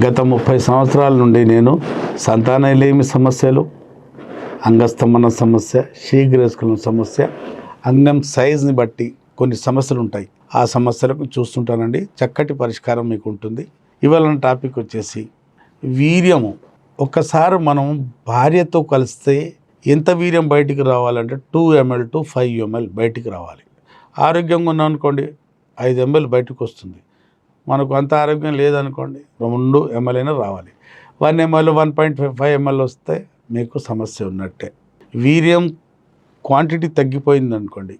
గత 30 సంవత్సరాల నుండి నేను సంతానలేమి సమస్యలు, అంగస్తంభన సమస్య, శీఘ్రస్ఖలన సమస్య, అంగం సైజ్ని బట్టి కొన్ని సమస్యలు ఉంటాయి. ఆ సమస్యలకు చూస్తుంటానండి. చక్కటి పరిష్కారం మీకు ఉంటుంది. ఇవాళ టాపిక్ వచ్చేసి వీర్యము. ఒక్కసారి మనం భార్యతో కలిస్తే ఎంత వీర్యం బయటికి రావాలంటే 2 ml టు 5 ml బయటికి రావాలి. ఆరోగ్యంగా ఉన్నాం అనుకోండి 5 ml బయటకు వస్తుంది. మనకు అంత ఆరోగ్యం లేదనుకోండి 2 ml అయినా రావాలి. 1 ml 1.5 ml వస్తే మీకు సమస్య ఉన్నట్టే. వీర్యం క్వాంటిటీ తగ్గిపోయింది అనుకోండి,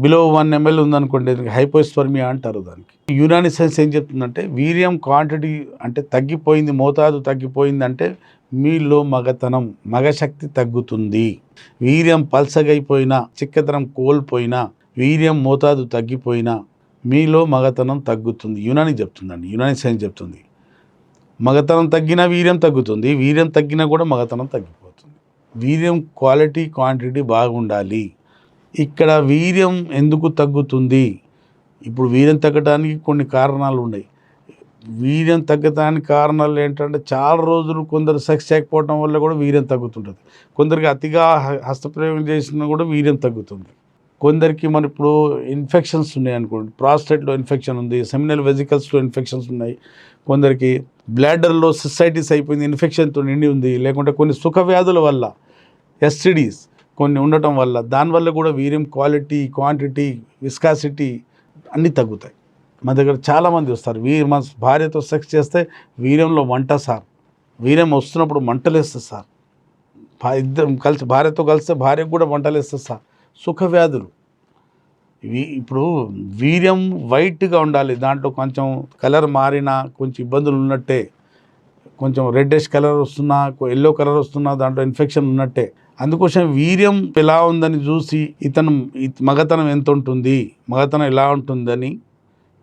బిలో 1 ml ఉందనుకోండి, హైపోస్పర్మియా అంటారు దానికి. యునాని సైన్స్ ఏం చెప్తుందంటే వీర్యం క్వాంటిటీ అంటే తగ్గిపోయింది, మోతాదు తగ్గిపోయిందంటే మీలో మగతనం, మగశక్తి తగ్గుతుంది. వీర్యం పల్సగైపోయినా, చిక్కదనం కోల్పోయినా, వీర్యం మోతాదు తగ్గిపోయినా మీలో మగతనం తగ్గుతుంది. యునాని చెప్తుందండి, యునాని సైన్స్ చెప్తుంది. మగతనం తగ్గినా వీర్యం తగ్గుతుంది, వీర్యం తగ్గినా కూడా మగతనం తగ్గిపోతుంది. వీర్యం క్వాలిటీ క్వాంటిటీ బాగుండాలి. ఇక్కడ వీర్యం ఎందుకు తగ్గుతుంది? ఇప్పుడు వీర్యం తగ్గడానికి కొన్ని కారణాలు ఉన్నాయి. వీర్యం తగ్గడానికి కారణాలు ఏంటంటే చాలా రోజులు కొందరు సెక్స్ చేయకపోవడం వల్ల కూడా వీర్యం తగ్గుతుంటుంది. కొందరికి అతిగా హస్తప్రయోగం చేసినా కూడా వీర్యం తగ్గుతుంది. కొందరికి మన ఇప్పుడు ఇన్ఫెక్షన్స్ ఉన్నాయి అనుకోండి, ప్రాస్టేట్లో ఇన్ఫెక్షన్ ఉంది, సెమినల్ వెజికల్స్లో ఇన్ఫెక్షన్స్ ఉన్నాయి, కొందరికి బ్లాడర్లో సిస్టైటిస్ అయిపోయింది, ఇన్ఫెక్షన్తో నిండి ఉంది, లేకుంటే కొన్ని సుఖ వ్యాధుల వల్ల ఎస్టిడీస్ కొన్ని ఉండటం వల్ల దానివల్ల కూడా వీర్యం క్వాలిటీ క్వాంటిటీ విస్కాసిటీ అన్నీ తగ్గుతాయి. మా దగ్గర చాలామంది వస్తారు, మా భార్యతో సెక్స్ చేస్తే వీర్యంలో మంట సార్, వీర్యం వస్తున్నప్పుడు మంటలేస్తుంది సార్, ఇద్దరు కలిసి భార్యతో కలిస్తే భార్యకు కూడా మంటలేస్తుంది సార్. సుఖ వ్యాధులు ఇవి. ఇప్పుడు వీర్యం వైట్గా ఉండాలి, దాంట్లో కొంచెం కలర్ మారినా కొంచెం ఇబ్బందులు ఉన్నట్టే, కొంచెం రెడ్డిష్ కలర్ వస్తున్నా, ఎల్లో కలర్ వస్తున్నా దాంట్లో ఇన్ఫెక్షన్ ఉన్నట్టే. అందుకోసం వీర్యం ఎలా ఉందని చూసి మగతనం ఎంత ఉంటుంది, మగతనం ఎలా ఉంటుందని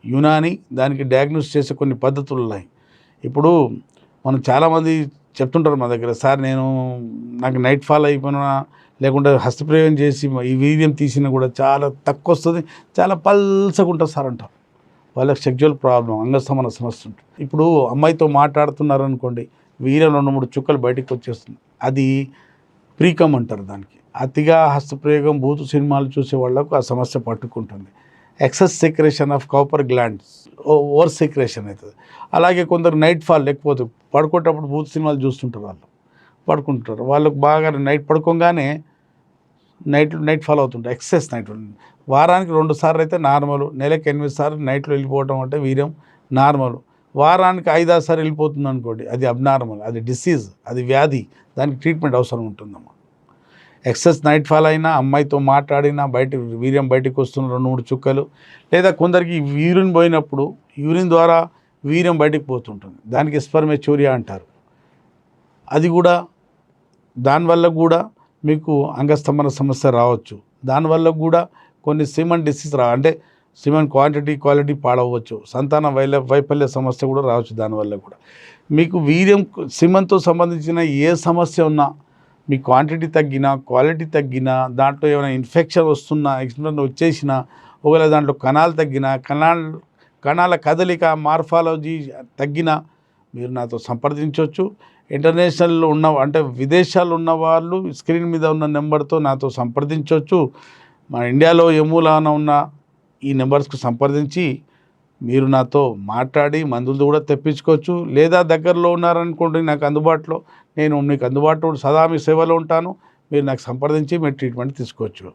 యునాని దానికి డయాగ్నోస్ చేసే కొన్ని పద్ధతులు ఉన్నాయి. ఇప్పుడు మనం చాలామంది చెప్తుంటారు మా దగ్గర, సార్ నాకు నైట్ ఫాల్ అయిపోయినా లేకుంటే హస్తప్రయోగం చేసి ఈ వీర్యం తీసినా కూడా చాలా తక్కువ వస్తుంది, చాలా పల్సగా ఉంటుంది సార్ అంటారు. వాళ్ళకి సెక్చువల్ ప్రాబ్లం, అంగస్తంభన సమస్య ఉంటుంది. ఇప్పుడు అమ్మాయితో మాట్లాడుతున్నారు అనుకోండి, వీర్యం 2-3 చుక్కలు బయటకు వచ్చేస్తుంది. అది ప్రీకమ్ అంటారు దానికి. అతిగా హస్తప్రయోగం బూతు సినిమాలు చూసే వాళ్ళకు ఆ సమస్య పట్టుకుంటుంది. Excess secretion of copper glands, over secretion అవుతుంది. అలాగే కొందరు నైట్ ఫాల్, లేకపోతే పడుకునేటప్పుడు బూతు సినిమాలు చూస్తుంటారు, వాళ్ళు పడుకుంటారు, వాళ్ళకు బాగా నైట్ పడుకోగానే నైట్ ఫాల్ అవుతుంటారు, ఎక్సెస్ నైట్. వారానికి 2 సార్లు అయితే నార్మల్, నెలకి 8 సార్లు నైట్లో వెళ్ళిపోవడం అంటే వీర్యం నార్మల్. వారానికి 5-6 సార్లు వెళ్ళిపోతుంది అనుకోండి, అది అబ్నార్మల్, అది డిసీజ్, అది వ్యాధి, దానికి ట్రీట్మెంట్ అవసరం ఉంటుందమ్మా. ఎక్సెస్ నైట్ ఫాల్ అయినా, అమ్మాయితో మాట్లాడినా వీర్యం బయటకు వస్తున్న 2-3 చుక్కలు, లేదా కొందరికి యూరిన్ పోయినప్పుడు యూరిన్ ద్వారా వీర్యం బయటకు పోతుంటుంది, దానికి స్పెర్మేచ్యూరియా అంటారు. అది కూడా దానివల్ల కూడా మీకు అంగస్తంభన సమస్య రావచ్చు. దానివల్ల కూడా కొన్ని సిమన్ డిసీజ్ అంటే సిమన్ క్వాలిటీ పాడవచ్చు, సంతాన వైఫల్య సమస్య కూడా రావచ్చు. దానివల్ల కూడా మీకు వీర్యం సిమన్తో సంబంధించిన ఏ సమస్య ఉన్నా, మీ క్వాంటిటీ తగ్గినా క్వాలిటీ తగ్గినా, దాంట్లో ఏమైనా ఇన్ఫెక్షన్ వస్తున్నా, వచ్చేసినా, ఒకవేళ దాంట్లో కణాలు తగ్గినా, కణాల కదలిక మార్ఫాలజీ తగ్గినా మీరు నాతో సంప్రదించవచ్చు. ఇంటర్నేషనల్లో అంటే విదేశాల్లో ఉన్న వాళ్ళు స్క్రీన్ మీద ఉన్న నెంబర్తో నాతో సంప్రదించవచ్చు. మన ఇండియాలో ఏ మూలాన ఉన్న ఈ నెంబర్స్కు సంప్రదించి మీరు నాతో మాట్లాడి మందులు కూడా తెప్పించుకోవచ్చు. లేదా దగ్గరలో ఉన్నారనుకోండి, నేను మీకు అందుబాటులో సదా మీ సేవలో ఉంటాను. మీరు నాకు సంప్రదించి మీరు ట్రీట్మెంట్ తీసుకోవచ్చు.